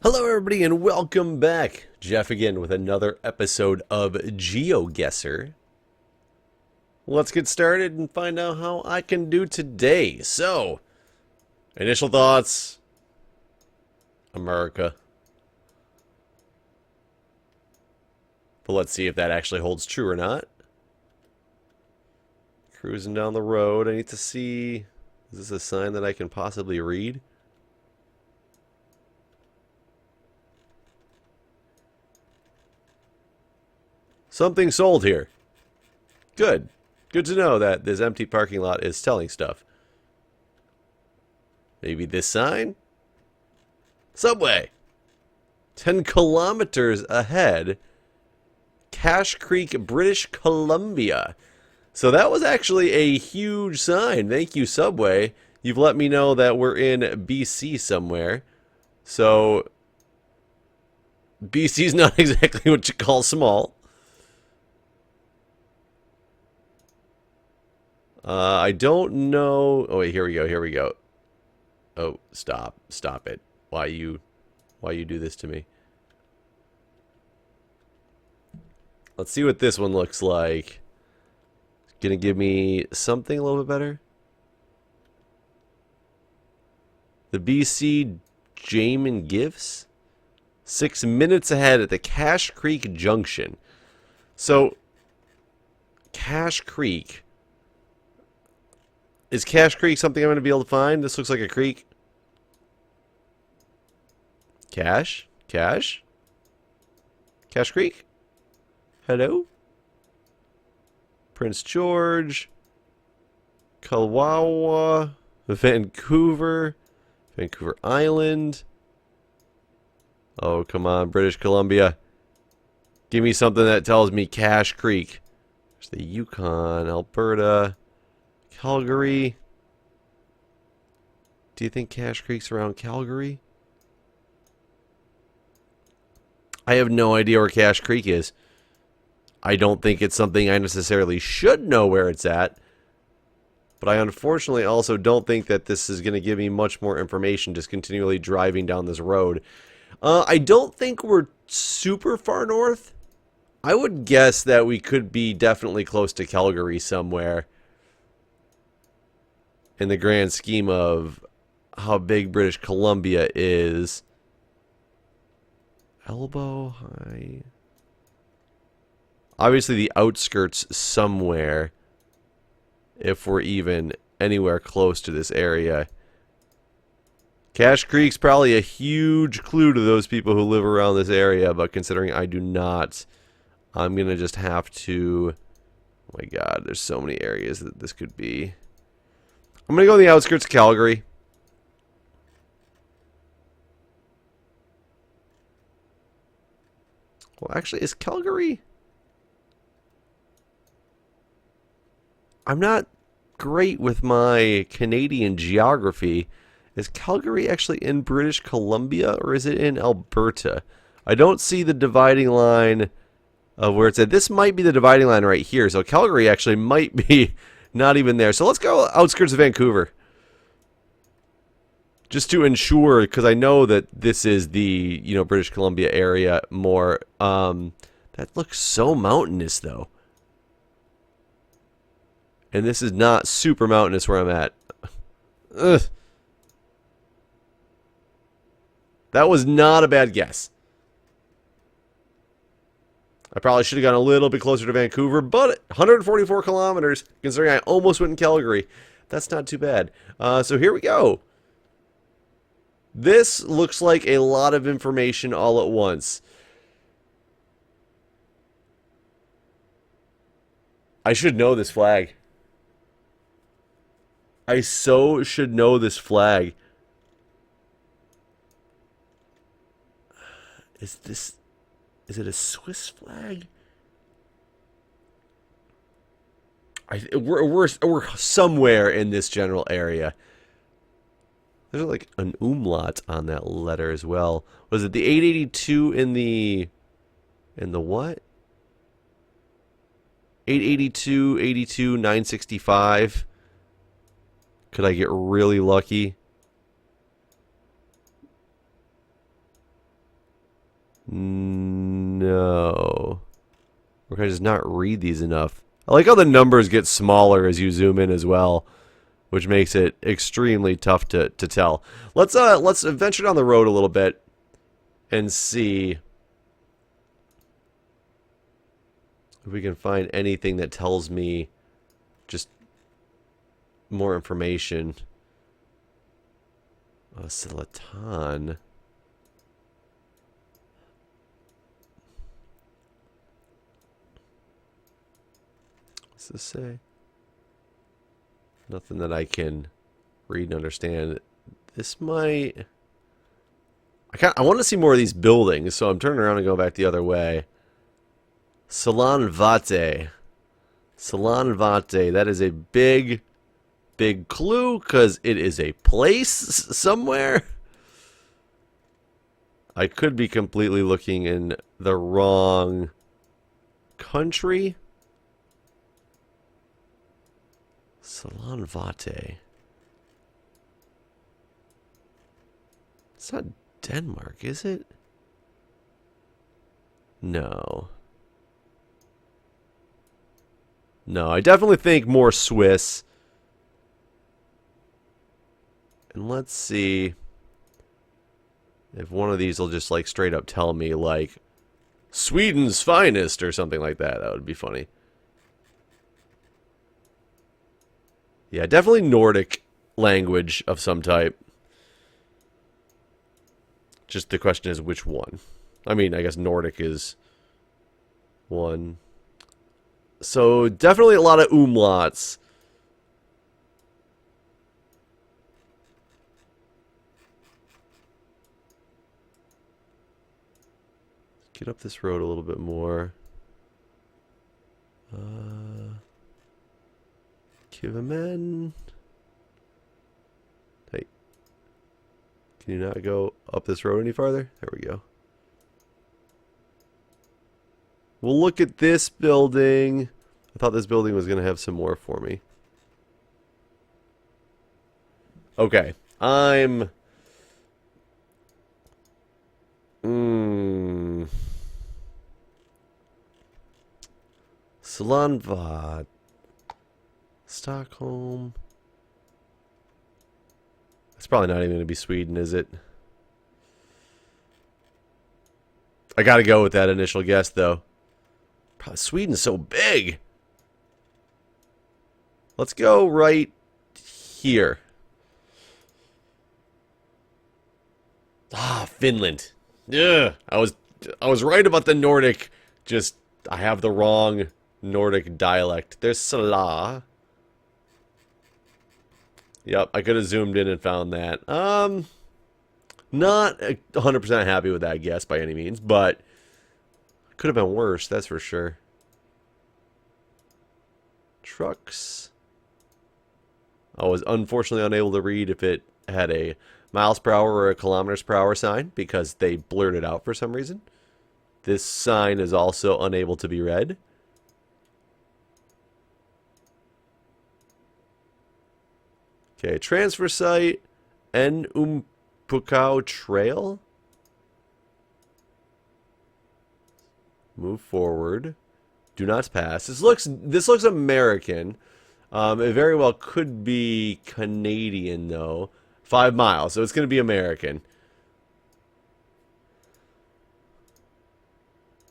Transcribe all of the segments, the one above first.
Hello everybody and welcome back. Jeff again with another episode of Geoguessr. Let's get started and find out how I can do today. So, initial thoughts. America. But let's see if that actually holds true or not. Cruising down the road. I need to see, is this a sign that I can possibly read? Something sold here. Good. Good to know that this empty parking lot is selling stuff. Maybe this sign? Subway. 10 kilometers ahead. Cache Creek, British Columbia. So that was actually a huge sign. Thank you, Subway. You've let me know that we're in BC somewhere. So, BC's not exactly what you call small. I don't know. Oh wait, here we go. Here we go. Oh, stop it. Why you do this to me? Let's see what this one looks like. It's gonna give me something a little bit better. The BC Jamin Gifts. 6 minutes ahead at the Cache Creek Junction. So, Cache Creek. Is Cache Creek something I'm going to be able to find? This looks like a creek. Cache? Cache? Cache Creek? Hello? Prince George. Kalwawa. Vancouver. Vancouver Island. Oh, come on, British Columbia. Give me something that tells me Cache Creek. There's the Yukon, Alberta. Calgary. Do you think Cache Creek's around Calgary? I have no idea where Cache Creek is. I don't think it's something I necessarily should know where it's at. But I unfortunately also don't think that this is going to give me much more information just continually driving down this road. I don't think we're super far north. I would guess that we could be definitely close to Calgary somewhere. In the grand scheme of how big British Columbia is. Elbow high. Obviously the outskirts somewhere. If we're even anywhere close to this area. Cache Creek's probably a huge clue to those people who live around this area. But considering I do not, I'm going to just have to... Oh my god, there's so many areas that this could be. I'm going to go on the outskirts of Calgary. Well, actually, is Calgary... I'm not great with my Canadian geography. Is Calgary actually in British Columbia or is it in Alberta? I don't see the dividing line of where it's at. This might be the dividing line right here. So Calgary actually might be... Not even there. So let's go outskirts of Vancouver. Just to ensure, because I know that this is the, British Columbia area more. That looks so mountainous, though. And this is not super mountainous where I'm at. Ugh. That was not a bad guess. I probably should have gone a little bit closer to Vancouver, but 144 kilometers, considering I almost went in Calgary. That's not too bad. So here we go. This looks like a lot of information all at once. I should know this flag. I so should know this flag. Is it a Swiss flag? We're somewhere in this general area. There's like an umlaut on that letter as well. Was it the 882 in the what? 882, 82, 965. Could I get really lucky? No. Or can I just not read these enough? I like how the numbers get smaller as you zoom in as well, which makes it extremely tough to tell. Let's venture down the road a little bit and see if we can find anything that tells me just more information. Silatan. What's this say? Nothing that I can read and understand. This might... I want to see more of these buildings, so I'm turning around and going back the other way. Salanvate. Salanvate. That is a big clue, because it is a place somewhere. I could be completely looking in the wrong country. Salanvate. It's not Denmark, is it? No. No, I definitely think more Swiss. And let's see if one of these will just like straight up tell me like Sweden's finest or something like that. That would be funny. Yeah, definitely Nordic language of some type. Just the question is which one. I mean, I guess Nordic is one. So definitely a lot of umlauts. Get up this road a little bit more. Kivamen. Hey. Can you not go up this road any farther? There we go. We'll look at this building. I thought this building was going to have some more for me. Okay. I'm... Salanvad. Stockholm. It's probably not even going to be Sweden, is it? I got to go with that initial guess, though. Probably Sweden's so big. Let's go right here. Ah, Finland. Yeah, I was right about the Nordic. Just I have the wrong Nordic dialect. There's Sala. Yep, I could have zoomed in and found that. Not 100% happy with that guess by any means, but could have been worse, that's for sure. Trucks. I was unfortunately unable to read if it had a miles per hour or a kilometers per hour sign because they blurred it out for some reason. This sign is also unable to be read. Okay, transfer site and Pukao Trail. Move forward. Do not pass. This looks American. It very well could be Canadian though. 5 miles, so it's going to be American.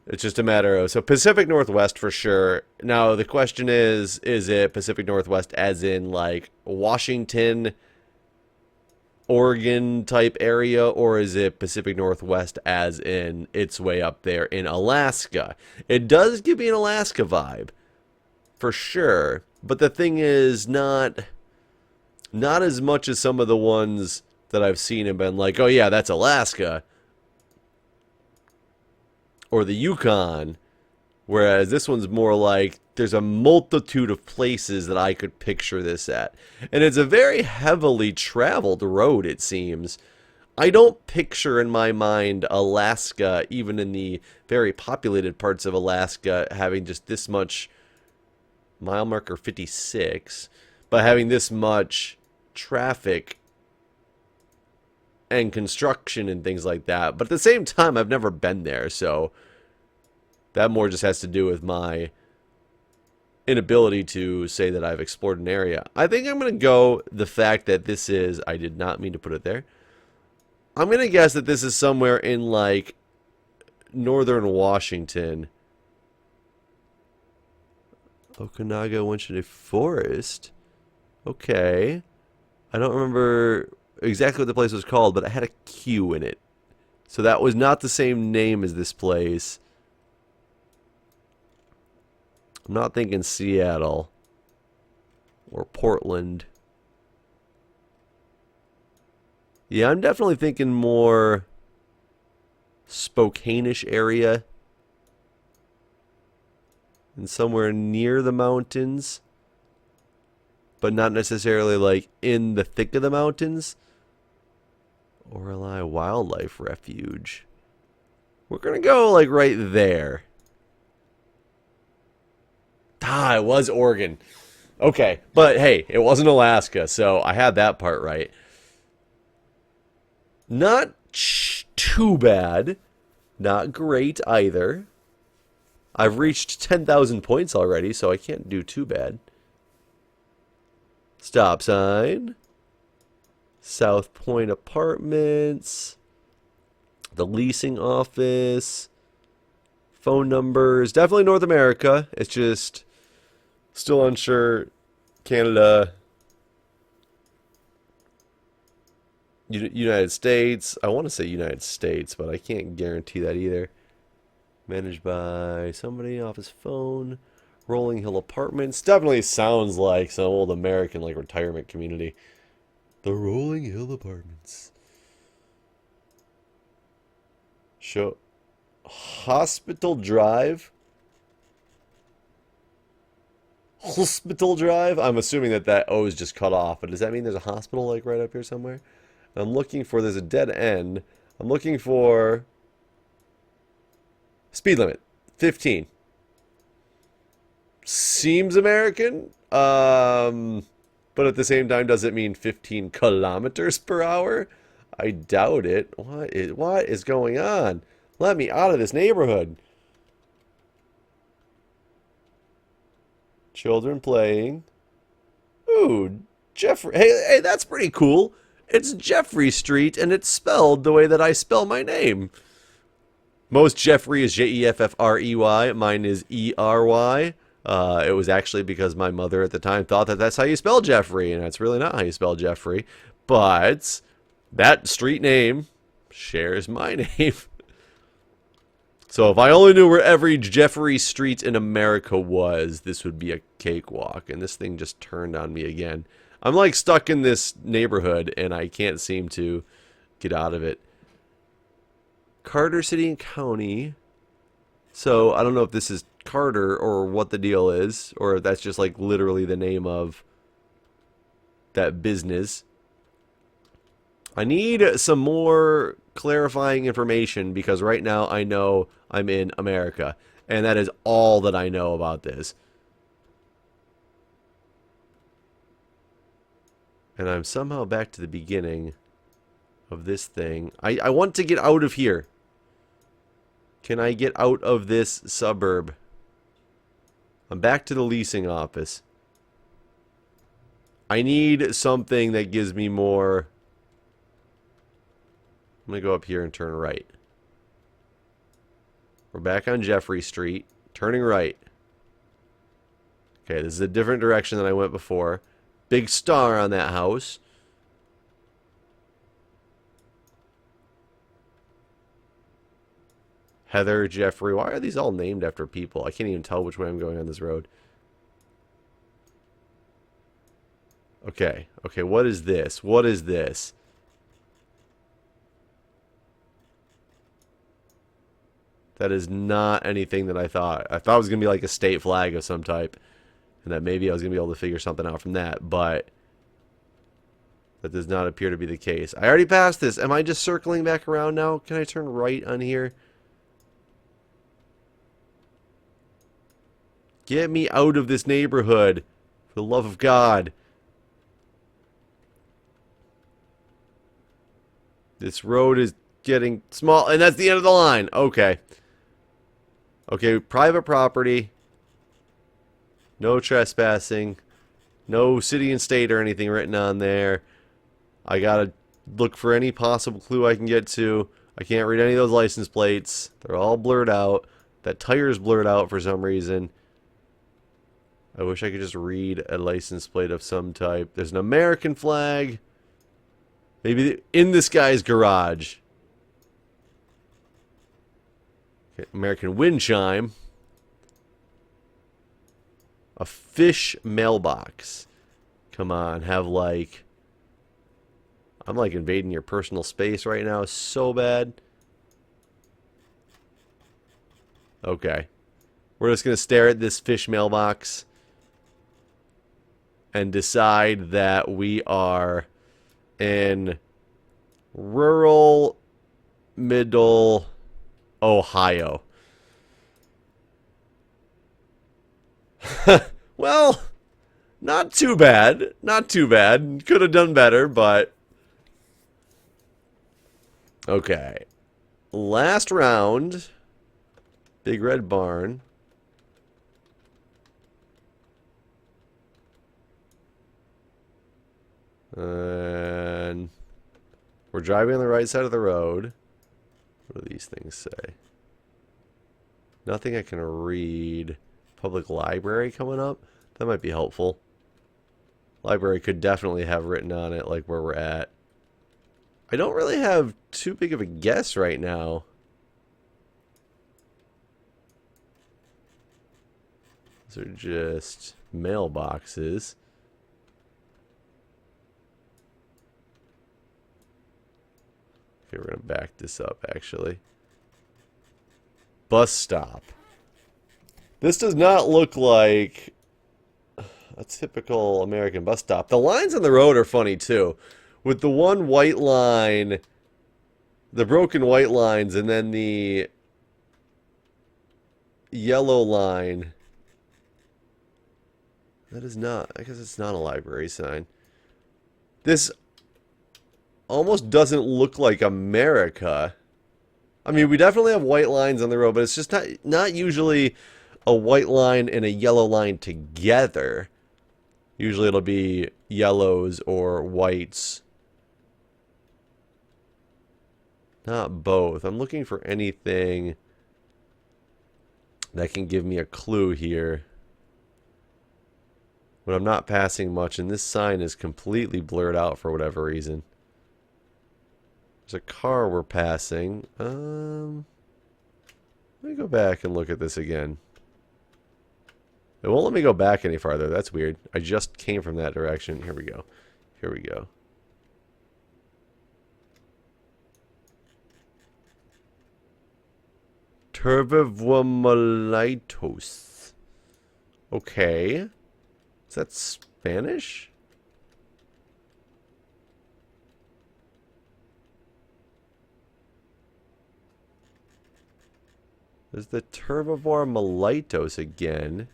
It's just a matter of so Pacific Northwest for sure. Now the question is it Pacific Northwest as in like Washington, Oregon type area, or is it Pacific Northwest as in it's way up there in Alaska? It does give me an Alaska vibe, for sure. But the thing is, not as much as some of the ones that I've seen have been like, oh yeah, that's Alaska. Or the Yukon. Whereas this one's more like there's a multitude of places that I could picture this at. And it's a very heavily traveled road, it seems. I don't picture in my mind Alaska, even in the very populated parts of Alaska, having just this much mile marker 56, but having this much traffic and construction and things like that. But at the same time, I've never been there, so that more just has to do with my inability to say that I've explored an area. I think I'm going to go the fact that this is, I did not mean to put it there. I'm going to guess that this is somewhere in like northern Washington. Okanagan Winchendon Forest. Okay. I don't remember exactly what the place was called, but it had a Q in it. So that was not the same name as this place. I'm not thinking Seattle or Portland. Yeah, I'm definitely thinking more Spokane-ish area. And somewhere near the mountains. But not necessarily like in the thick of the mountains. Oreli Wildlife Refuge. We're going to go like right there. Ah, it was Oregon. Okay, but hey, it wasn't Alaska, so I had that part right. Not too bad. Not great either. I've reached 10,000 points already, so I can't do too bad. Stop sign. South Point Apartments. The leasing office. Phone numbers. Definitely North America. It's just still unsure. Canada. United States. I want to say United States, but I can't guarantee that either. Managed by somebody off his phone. Rolling Hill Apartments. Definitely sounds like some old American like retirement community. The Rolling Hill Apartments. Show Hospital Drive. Hospital Drive. I'm assuming that O is just cut off, but does that mean there's a hospital like right up here somewhere? I'm looking for, there's a dead end. I'm looking for speed limit 15. Seems American, but at the same time, does it mean 15 kilometers per hour? I doubt it. What is going on? Let me out of this neighborhood. Children playing. Ooh, Jeffrey. Hey, that's pretty cool. It's Jeffrey Street, and it's spelled the way that I spell my name. Most Jeffrey is Jeffrey. Mine is ERY. It was actually because my mother at the time thought that that's how you spell Jeffrey, and that's really not how you spell Jeffrey. But that street name shares my name. So if I only knew where every Jeffrey Street in America was, this would be a cakewalk. And this thing just turned on me again. I'm like stuck in this neighborhood, and I can't seem to get out of it. Carter City and County. So I don't know if this is Carter or what the deal is, or if that's just like literally the name of that business. I need some more clarifying information because right now I know I'm in America, and that is all that I know about this. And I'm somehow back to the beginning of this thing. I want to get out of here. Can I get out of this suburb? I'm back to the leasing office. I need something that gives me more. I'm going to go up here and turn right. We're back on Jeffrey Street. Turning right. Okay, this is a different direction than I went before. Big star on that house. Heather, Jeffrey. Why are these all named after people? I can't even tell which way I'm going on this road. Okay. Okay, what is this? What is this? That is not anything that I thought. I thought it was going to be like a state flag of some type. And that maybe I was going to be able to figure something out from that. But that does not appear to be the case. I already passed this. Am I just circling back around now? Can I turn right on here? Get me out of this neighborhood. For the love of God. This road is getting small, and that's the end of the line. Okay. Okay, private property. No trespassing. No city and state or anything written on there. I gotta look for any possible clue I can get to. I can't read any of those license plates. They're all blurred out. That tire's blurred out for some reason. I wish I could just read a license plate of some type. There's an American flag. Maybe in this guy's garage. Okay, American wind chime. A fish mailbox. Come on, have like... I'm like invading your personal space right now so bad. Okay. We're just going to stare at this fish mailbox and decide that we are in rural middle Ohio. Well, not too bad. Not too bad. Could have done better, but... Okay. Last round. Big red barn. And we're driving on the right side of the road. What do these things say? Nothing I can read. Public library coming up? That might be helpful. Library could definitely have written on it like where we're at. I don't really have too big of a guess right now. These are just mailboxes. Okay, we're going to back this up, actually. Bus stop. This does not look like a typical American bus stop. The lines on the road are funny, too. With the one white line, the broken white lines, and then the yellow line. That is not, I guess it's not a library sign. This almost doesn't look like America. I mean, we definitely have white lines on the road, but it's just not usually a white line and a yellow line together. Usually it'll be yellows or whites. Not both. I'm looking for anything that can give me a clue here. When I'm not passing much, and this sign is completely blurred out for whatever reason. There's a car we're passing. Let me go back and look at this again. It won't let me go back any farther. That's weird. I just came from that direction. Here we go. Here we go. Turbivomolitos. Okay. Is that Spanish? There's the Turbivore Molitos again.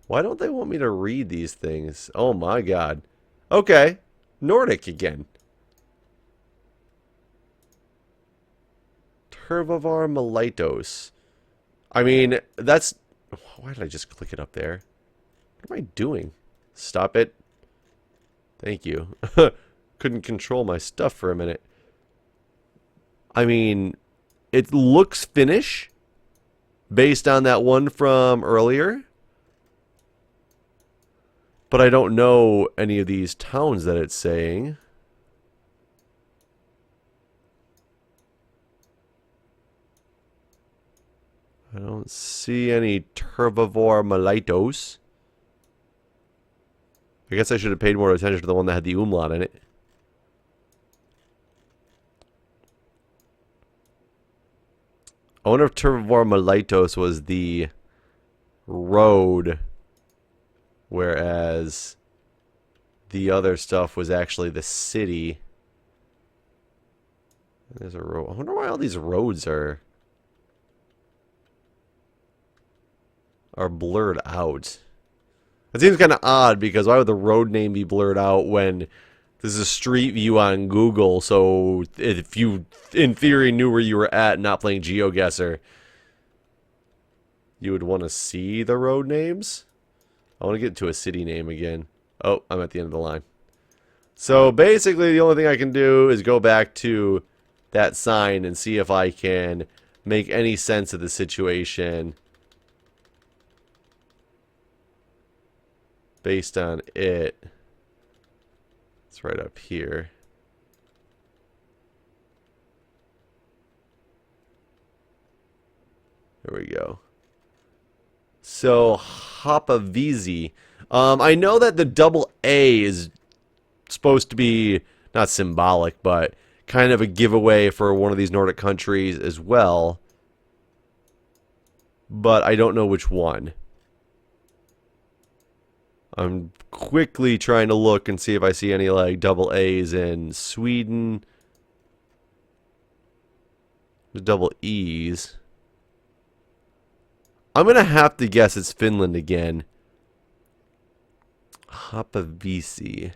Why don't they want me to read these things? Oh my god. Okay. Nordic again. Turbivore Molitos. I mean, that's... Why did I just click it up there? What am I doing? Stop it. Thank you. Couldn't control my stuff for a minute. I mean, it looks Finnish based on that one from earlier. But I don't know any of these towns that it's saying. I don't see any Turbivore Molitos. I guess I should have paid more attention to the one that had the umlaut in it. I wonder if Turbivore Molitos was the road, whereas the other stuff was actually the city. There's a road. I wonder why all these roads are blurred out. It seems kind of odd because why would the road name be blurred out when This is a street view on Google, so if you, in theory, knew where you were at not playing Geoguessr, you would want to see the road names. I want to get to a city name again. Oh, I'm at the end of the line. So basically, the only thing I can do is go back to that sign and see if I can make any sense of the situation based on it. It's right up here. There we go. So, Hapavizi. I know that the double A is supposed to be, not symbolic, but kind of a giveaway for one of these Nordic countries as well. But I don't know which one. I'm quickly trying to look and see if I see any like double A's in Sweden. There's double E's. I'm going to have to guess it's Finland again. Hapaviisi.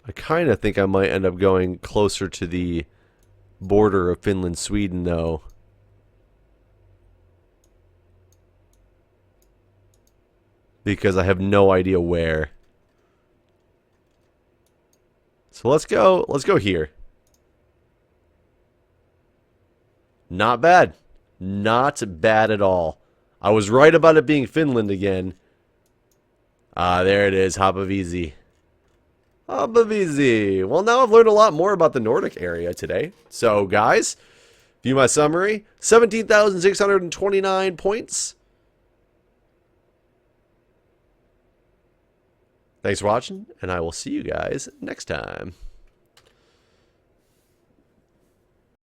I kind of think I might end up going closer to the border of Finland, Sweden, though. Because I have no idea where. So let's go here. Not bad. Not bad at all. I was right about it being Finland again. Ah, there it is, Hapaviisi. Hapaviisi. Well, now I've learned a lot more about the Nordic area today. So, guys, view my summary. 17,629 points. Thanks for watching, and I will see you guys next time.